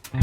So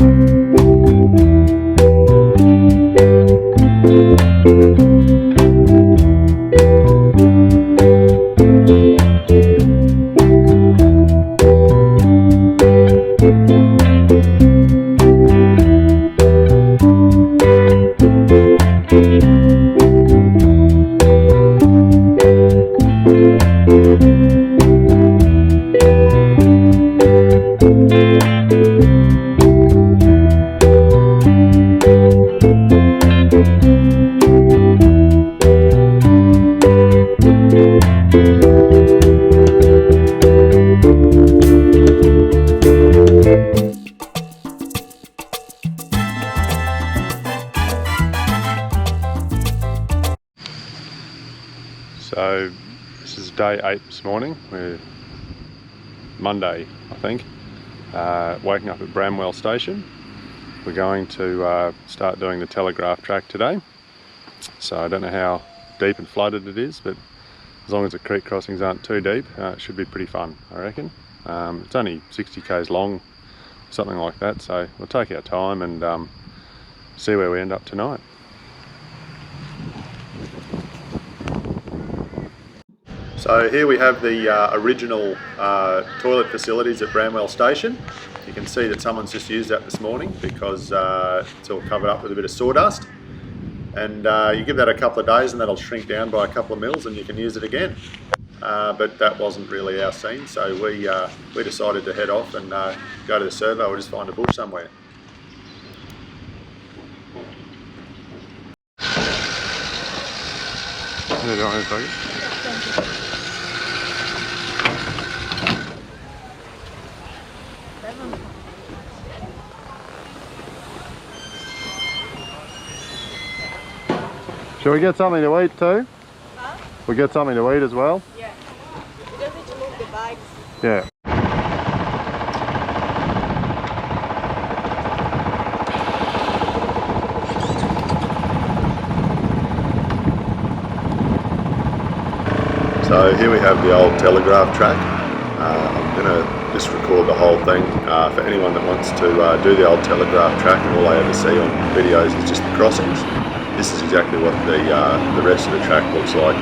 this is day 8 this morning. We're Monday, I think. Waking up at Bramwell station. We're going to start doing the telegraph track today. So I don't know how deep and flooded it is, but as long as the creek crossings aren't too deep, it should be pretty fun, I reckon. It's only 60 k's long, something like that, so we'll take our time and see where we end up tonight. So here we have the original toilet facilities at Bramwell station. You can see that someone's just used that this morning because it's all covered up with a bit of sawdust. And you give that a couple of days and that'll shrink down by a couple of mils and you can use it again. But that wasn't really our scene, so we decided to head off and go to the servo or just find a bush somewhere. Shall we get something to eat too? Huh? We get something to eat as well? Yeah. We just need to move the bikes. Yeah. So here we have the old telegraph track. I'm going to just record the whole thing for anyone that wants to do the old telegraph track, and all they ever see on videos is just the crossings. This is exactly what the rest of the track looks like.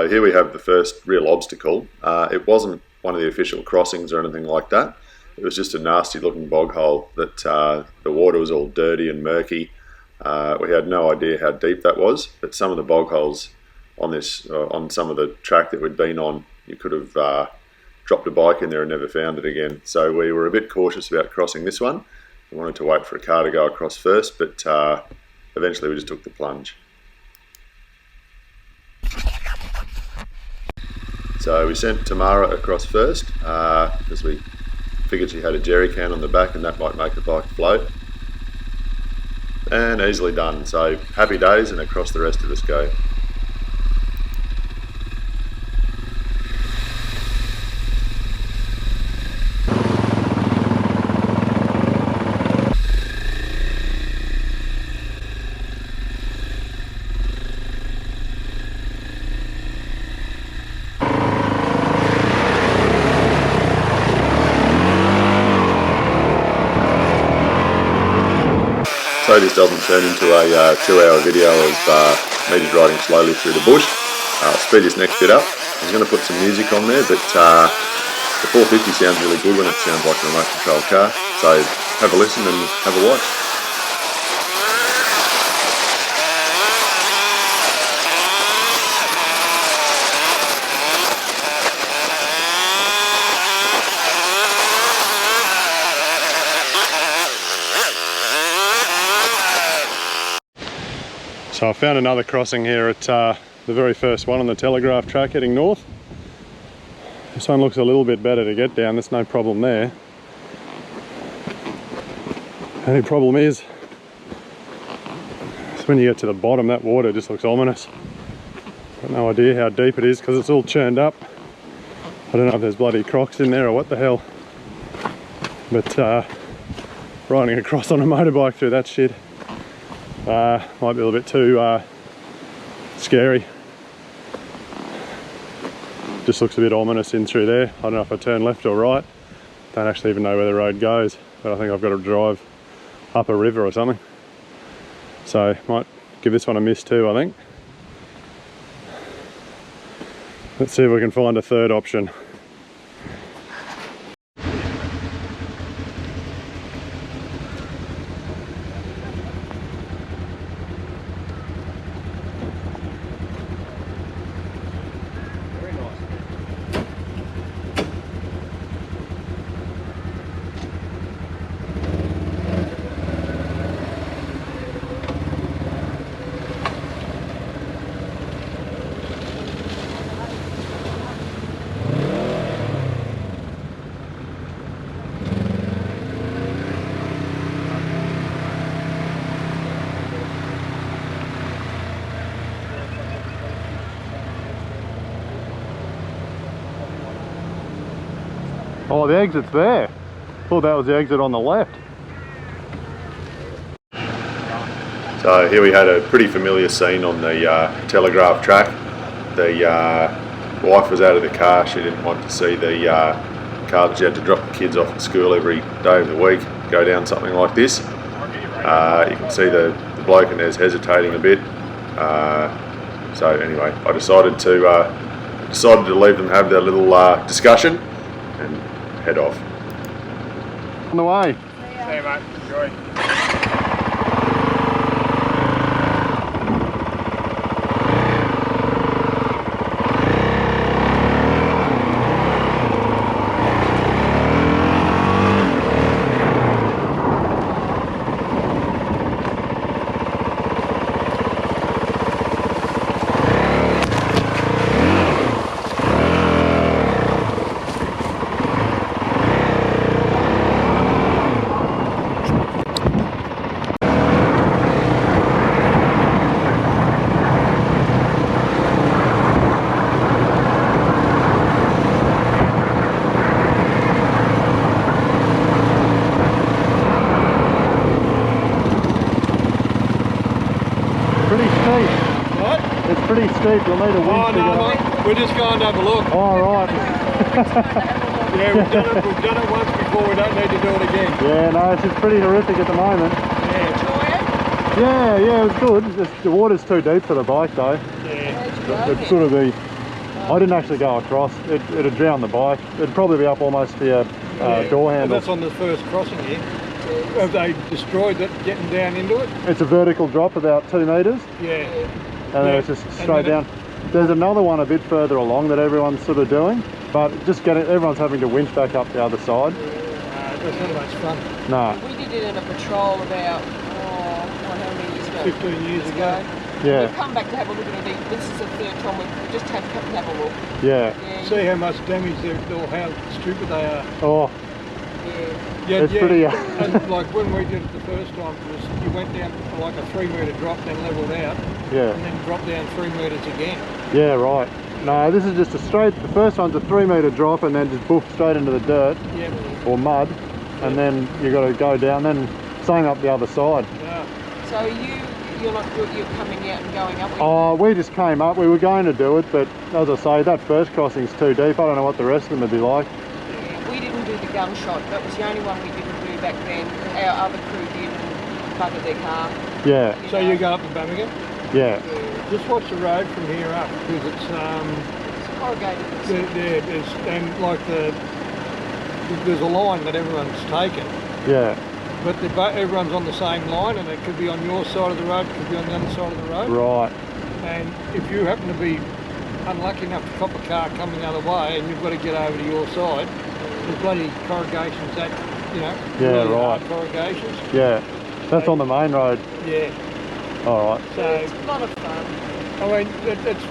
So here we have the first real obstacle. It wasn't one of the official crossings or anything like that. It was just a nasty looking bog hole that the water was all dirty and murky. We had no idea how deep that was, but some of the bog holes on this, on some of the track that we'd been on, you could have dropped a bike in there and never found it again. So we were a bit cautious about crossing this one. We wanted to wait for a car to go across first, but eventually we just took the plunge. So we sent Tamara across first because we figured she had a jerry can on the back and that might make the bike float. And easily done. So happy days, and across the rest of us go. So this doesn't turn into a 2-hour video of me just riding slowly through the bush. I'll speed this next bit up. I was going to put some music on there, but the 450 sounds really good when it sounds like a remote control car. So have a listen and have a watch. So I found another crossing here at the very first one on the telegraph track heading north. This one looks a little bit better to get down, there's no problem there. Only problem is when you get to the bottom, that water just looks ominous. Got no idea how deep it is because it's all churned up. I don't know if there's bloody crocs in there or what the hell. But riding across on a motorbike through that shit might be a little bit too scary. Just looks a bit ominous in through there. I don't know if I turn left or right. Don't actually even know where the road goes, but I think I've got to drive up a river or something. So might give this one a miss too, I think. Let's see if we can find a third option. Oh, the exit's there. Thought that was the exit on the left. So here we had a pretty familiar scene on the telegraph track. The wife was out of the car. She didn't want to see the car that she had to drop the kids off at school every day of the week go down something like this. You can see the bloke in there's hesitating a bit. So anyway, I decided to leave them have their little discussion and head off. On the way. Hey mate, enjoy. Pretty steep, you'll need a winch to go. No, we're just going to have a look. Oh, right. Yeah, we've done it once before, we don't need to do it again. Yeah, no, it's just pretty horrific at the moment. Yeah. Yeah, it was good. The water's too deep for the bike though. Yeah. It'd sort of be I didn't actually go across. It'd drown the bike. It'd probably be up almost to your door handle. Well, that's on the first crossing here. Have they destroyed it getting down into it? It's a vertical drop about 2 metres. Yeah. And then it's just straight down. There's another one a bit further along that everyone's sort of doing, but everyone's having to winch back up the other side. That's not much fun. No. We did it in a patrol about, how many years ago? 15 years ago. Yeah. We've come back to have a look at it. This is the third time we've just come to have a look. Yeah. See how much damage they've done, or how stupid they are. Oh. Yeah. It's pretty... And like when we did it the first time, you went down for like a 3 metre drop, then levelled out. Yeah. And then dropped down 3 metres again. Yeah, right. No, this is just a straight, the first one's a 3 metre drop and then just boof straight into the dirt or mud, and then you got to go down, then same up the other side. Yeah. So you're not good, you're coming out and going up? Oh, we just came up, we were going to do it, but as I say, that first crossing's too deep. I don't know what the rest of them would be like. Yeah, we didn't do the gunshot. That was the only one we didn't do back then. Our other crew did and buggered their car. Yeah. So you go up to Birmingham? Yeah. Just watch the road from here up, because it's corrugated. and like there's a line that everyone's taken. Yeah. But everyone's on the same line, and it could be on your side of the road, it could be on the other side of the road. Right. And if you happen to be unlucky enough to cop a car coming the other way, and you've got to get over to your side, there's bloody corrugations that, really hard corrugations. Yeah. That's on the main road. Yeah. All right. So it's a lot of fun. I mean, it's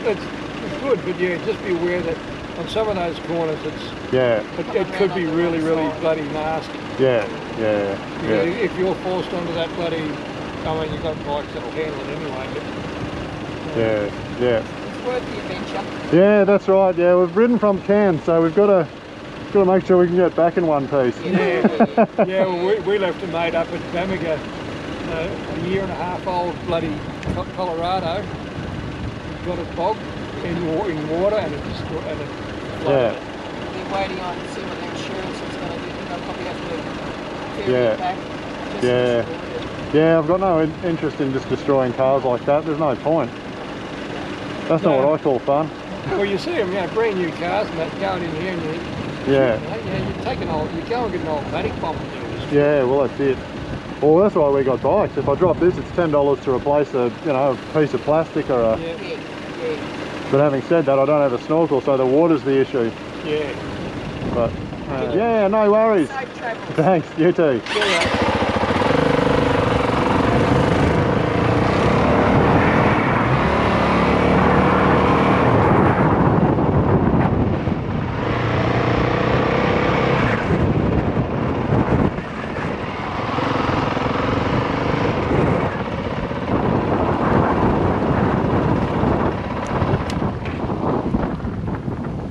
good, but yeah, just be aware that on some of those corners, it could be really, really bloody nasty. Yeah. You know, if you're forced onto that bloody, I mean, you've got bikes that'll handle it anyway. But, Yeah. It's worth the adventure. Yeah, that's right. Yeah, we've ridden from Cairns, so we've got to make sure we can get back in one piece. Yeah. Well, we left a mate up at Bamaga, a 1.5 year old bloody Colorado. He got it bogged in water, and it flooded. They're waiting on to see what the insurance is going to do. They'll probably have to ferry it back. Yeah, I've got no interest in just destroying cars like that. There's no point. That's not what I call fun. Well, you see them, brand new cars and that going in here, and you go and get an old paddock bomb and do this. Yeah, well that's it. Well, that's why we got bikes. If I drop this, it's $10 to replace a piece of plastic or a. Yeah. But having said that, I don't have a snorkel, so the water's the issue. Yeah. But yeah, no worries. Safe travels. Thanks. You too. Yeah.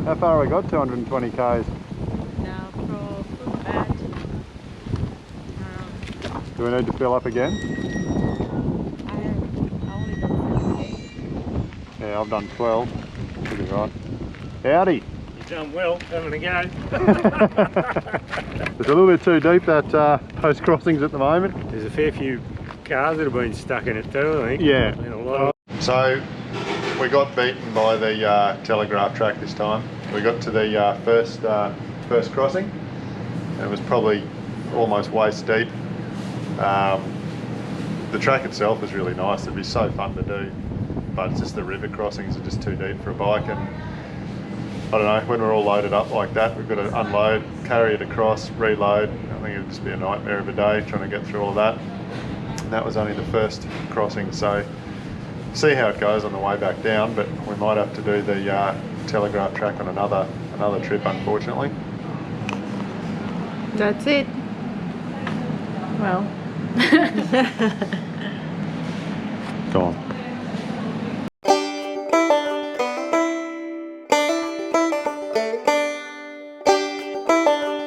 How far have we got? 220 k's. Now from that. Do we need to fill up again? I only done 38. Yeah, I've done 12. Should be right. Howdy. You've done well, having a go. It's a little bit too deep, that post crossings at the moment. There's a fair few cars that have been stuck in it too, I think. Yeah. So we got beaten by the telegraph track this time. We got to the first crossing, and it was probably almost waist deep. The track itself is really nice. It'd be so fun to do, but it's just the river crossings are just too deep for a bike. And I don't know, when we're all loaded up like that, we've got to unload, carry it across, reload. I think it'd just be a nightmare of a day trying to get through all of that. And that was only the first crossing, so see how it goes on the way back down, but we might have to do the telegraph track on another trip, unfortunately. That's it. Well. Go on.